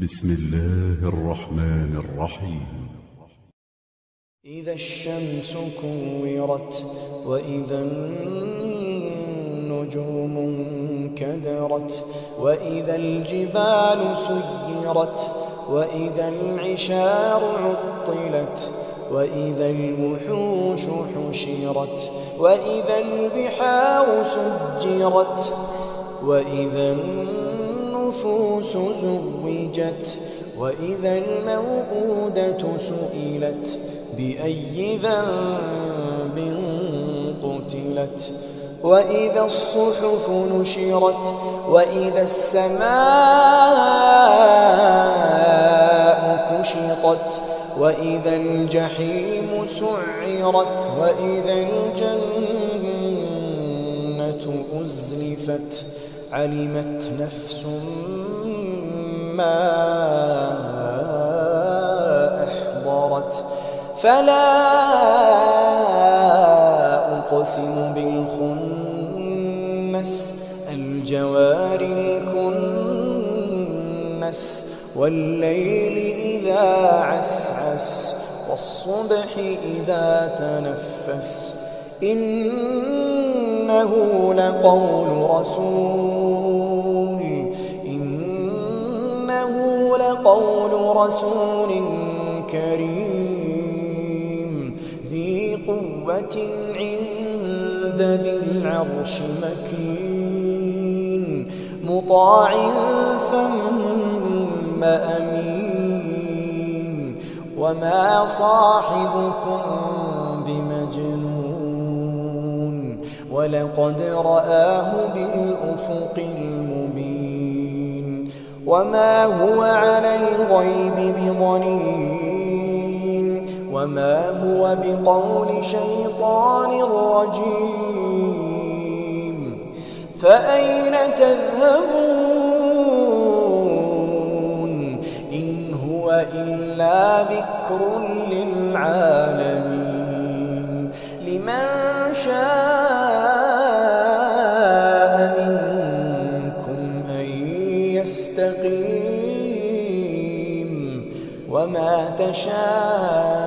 بسم الله الرحمن الرحيم. إذا الشمس كورت وإذا النجوم انكدرت وإذا الجبال سيرت وإذا العشار عطلت وإذا الوحوش حشرت وإذا البحار سجرت وإذا النفوس زوجت وإذا الموءودة سئلت بأي ذنب قتلت وإذا الصحف نشرت وإذا السماء كشطت وإذا الجحيم سعرت وإذا الجنة أزلفت علمت نفس ما أحضرت فلا أقسم بالخنس الجوار الكنس والليل إذا عسعس والصبح إذا تنفس إنه لقول رسول كريم ذي قوة عند ذي العرش مكين مطاع ثم أمين وما صاحبكم بمجنون ولقد رآه بالأفق المبين وما هو على الغيب بضنين وما هو بقول شيطان رجيم فأين تذهبون إن هو إلا ذكر للعالمين لمن شاء منكم أن يستقيم وما تشاءون